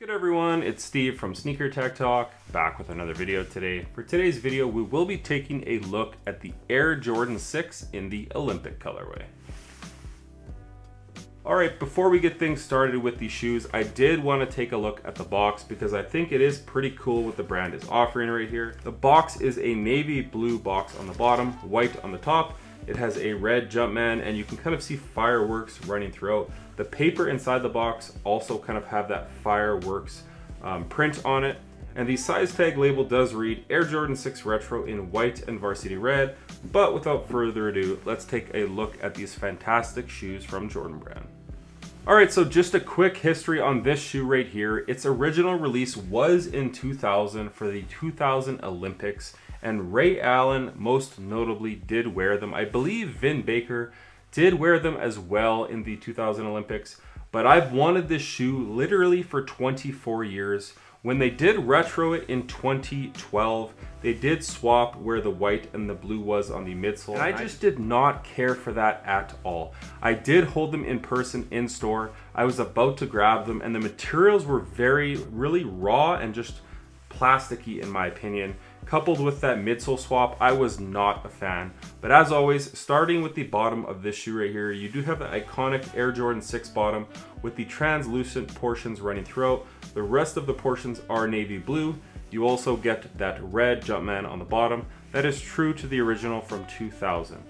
Good everyone, it's Steve from Sneaker Tech Talk, back with another video today. For today's video, we will be taking a look at the Air Jordan 6 in the Olympic colorway. Alright, before we get things started with these shoes, I did want to take a look at the box because I think it is pretty cool what the brand is offering right here. The box is a navy blue box on the bottom, white on the top. It has a red Jumpman and you can kind of see fireworks running throughout. The paper inside the box also kind of have that fireworks print on it. And the size tag label does read Air Jordan 6 Retro in white and varsity red. But without further ado, let's take a look at these fantastic shoes from Jordan Brand. Alright, so just a quick history on this shoe right here. Its original release was in 2000 for the 2000 Olympics. And Ray Allen most notably did wear them. I believe Vin Baker did wear them as well in the 2000 Olympics. But I've wanted this shoe literally for 24 years. When they did retro it in 2012, they did swap where the white and the blue was on the midsole. And I just did not care for that at all. I did hold them in person in store. I was about to grab them and the materials were really raw and just plasticky in my opinion. Coupled with that midsole swap, I was not a fan. But as always, starting with the bottom of this shoe right here, you do have the iconic Air Jordan 6 bottom with the translucent portions running throughout. The rest of the portions are navy blue. You also get that red Jumpman on the bottom. That is true to the original from 2000.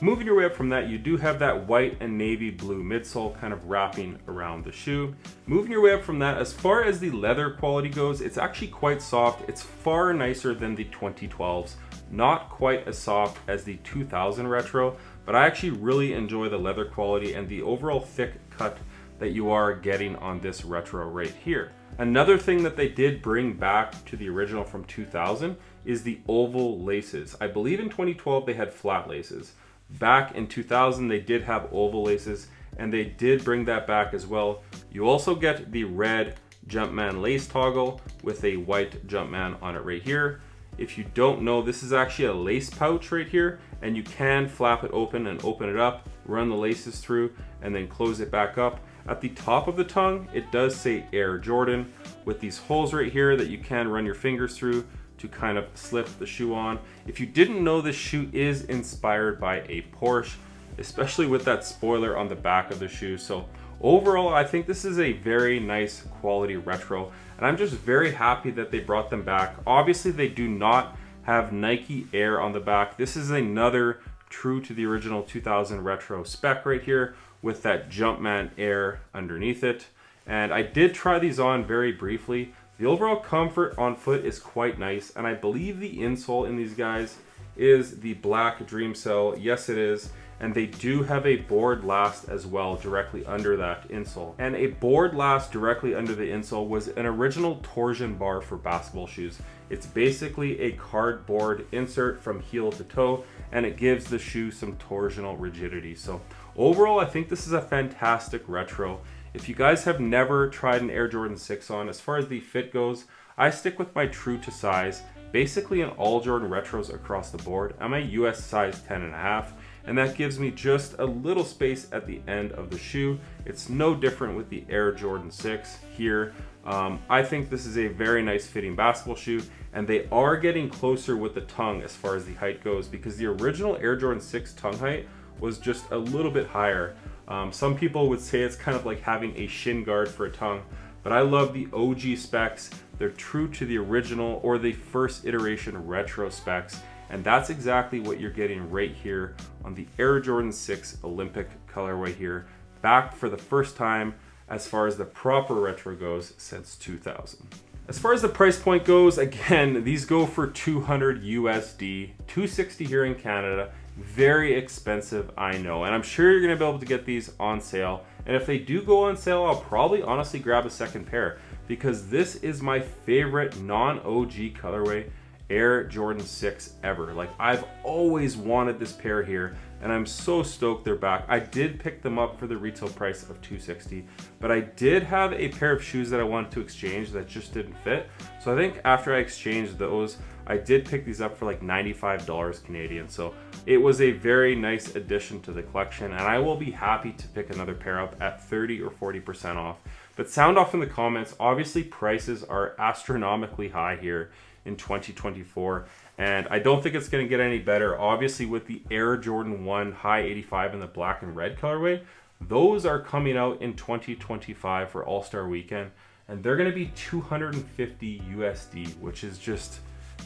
Moving your way up from that, you do have that white and navy blue midsole kind of wrapping around the shoe. Moving your way up from that, as far as the leather quality goes, it's actually quite soft. It's far nicer than the 2012s. Not quite as soft as the 2000 retro, but I actually really enjoy the leather quality and the overall thick cut that you are getting on this retro right here. Another thing that they did bring back to the original from 2000 is the oval laces. I believe in 2012 they had flat laces. Back in 2000 they did have oval laces and they did bring that back as well. You also get the red Jumpman lace toggle with a white Jumpman on it right here. If you don't know, this is actually a lace pouch right here and you can flap it open and open it up, run the laces through and then close it back up. At the top of the tongue it does say Air Jordan with these holes right here that you can run your fingers through to kind of slip the shoe on. If you didn't know, this shoe is inspired by a Porsche, especially with that spoiler on the back of the shoe. So overall, I think this is a very nice quality retro, and I'm just very happy that they brought them back. Obviously, they do not have Nike Air on the back. This is another true to the original 2000 retro spec right here with that Jumpman Air underneath it. And I did try these on very briefly. The overall comfort on foot is quite nice, and I believe the insole in these guys is the black Dreamcell. Yes, it is. And they do have a board last as well directly under that insole. And a board last directly under the insole was an original torsion bar for basketball shoes. It's basically a cardboard insert from heel to toe, and it gives the shoe some torsional rigidity. So overall, I think this is a fantastic retro. If you guys have never tried an Air Jordan 6 on, as far as the fit goes, I stick with my true to size, basically in all Jordan retros across the board. I'm a US size 10.5, and that gives me just a little space at the end of the shoe. It's no different with the Air Jordan 6 here. I think this is a very nice fitting basketball shoe, and they are getting closer with the tongue as far as the height goes, because the original Air Jordan 6 tongue height was just a little bit higher. Some people would say it's kind of like having a shin guard for a tongue, but I love the OG specs. They're true to the original or the first iteration retro specs, and that's exactly what you're getting right here on the Air Jordan 6 Olympic colorway here, back for the first time as far as the proper retro goes since 2000. As far as the price point goes, again, these go for 200 USD, 260 here in Canada. Very expensive, I know, and I'm sure you're gonna be able to get these on sale. And if they do go on sale, I'll probably honestly grab a second pair, because this is my favorite non-OG colorway Air Jordan 6 ever. Like, I've always wanted this pair here, and I'm so stoked they're back. I did pick them up for the retail price of $260, but I did have a pair of shoes that I wanted to exchange that just didn't fit. So I think after I exchanged those, I did pick these up for like $95 Canadian. So it was a very nice addition to the collection, and I will be happy to pick another pair up at 30 or 40% off, But sound off in the comments. Obviously, prices are astronomically high here in 2024, and I don't think it's going to get any better. Obviously, with the Air Jordan 1 High 85 in the black and red colorway, those are coming out in 2025 for All-Star Weekend, and they're going to be $250 USD, which is just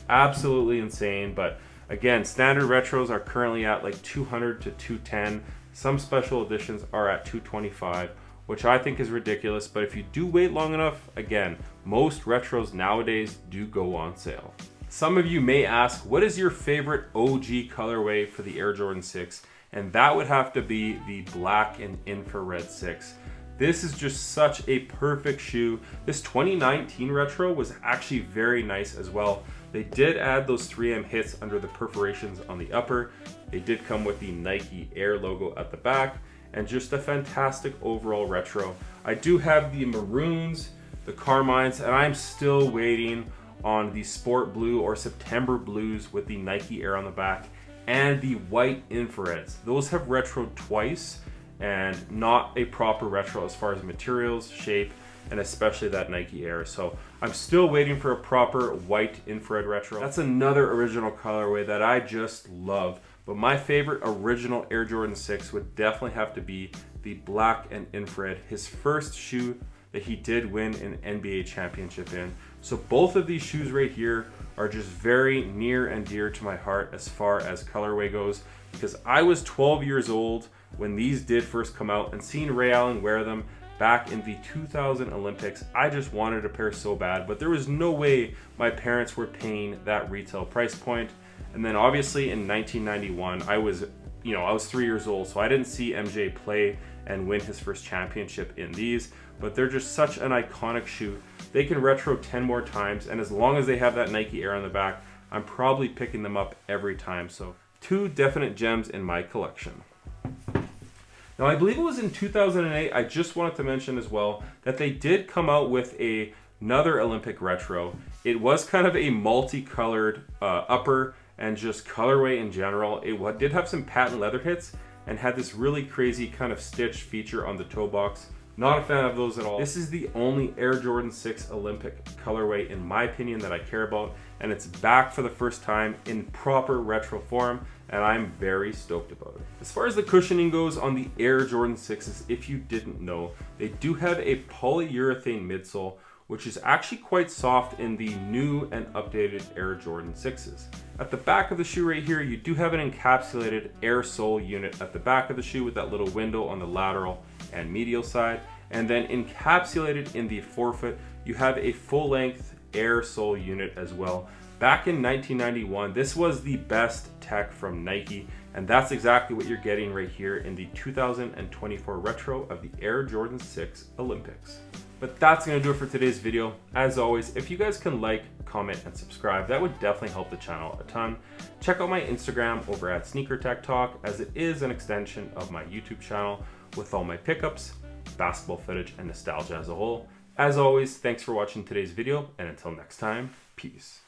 absolutely insane. But again, standard retros are currently at like 200 to 210. Some special editions are at 225, which I think is ridiculous. But if you do wait long enough, again, most retros nowadays do go on sale. Some of you may ask, what is your favorite OG colorway for the Air Jordan 6? And that would have to be the black and infrared 6. This is just such a perfect shoe. This 2019 retro was actually very nice as well. They did add those 3M hits under the perforations on the upper. They did come with the Nike Air logo at the back, and just a fantastic overall retro. I do have the maroons, the carmines, and I'm still waiting on the sport blue or September blues with the Nike Air on the back, and the white infrareds. Those have retroed twice, and not a proper retro as far as materials, shape, and especially that Nike Air. So I'm still waiting for a proper white infrared retro. That's another original colorway that I just love. But my favorite original Air Jordan 6 would definitely have to be the black and infrared, his first shoe that he did win an NBA championship in. So both of these shoes right here are just very near and dear to my heart as far as colorway goes, because I was 12 years old when these did first come out, and seeing Ray Allen wear them back in the 2000 Olympics, I just wanted a pair so bad, but there was no way my parents were paying that retail price point. And then obviously in 1991, I was 3 years old, so I didn't see MJ play and win his first championship in these, but they're just such an iconic shoe. They can retro 10 more times, and as long as they have that Nike Air on the back, I'm probably picking them up every time. So 2 definite gems in my collection. Now, I believe it was in 2008, I just wanted to mention as well that they did come out with another Olympic retro. It was kind of a multicolored upper and just colorway in general. It did have some patent leather hits and had this really crazy kind of stitch feature on the toe box. Not a fan of those at all. This is the only Air Jordan 6 Olympic colorway, in my opinion, that I care about, and it's back for the first time in proper retro form, and I'm very stoked about it. As far as the cushioning goes on the Air Jordan 6s, if you didn't know, they do have a polyurethane midsole, which is actually quite soft in the new and updated Air Jordan 6s. At the back of the shoe right here, you do have an encapsulated air sole unit at the back of the shoe with that little window on the lateral and medial side. And then encapsulated in the forefoot, you have a full-length air sole unit as well. Back in 1991, this was the best tech from Nike, and that's exactly what you're getting right here in the 2024 retro of the Air Jordan 6 Olympics. But that's gonna do it for today's video. As always, if you guys can like, comment, and subscribe, that would definitely help the channel a ton. Check out my Instagram over at Sneaker Tech Talk, as it is an extension of my YouTube channel with all my pickups, basketball footage, and nostalgia as a whole. As always, thanks for watching today's video, and until next time, peace.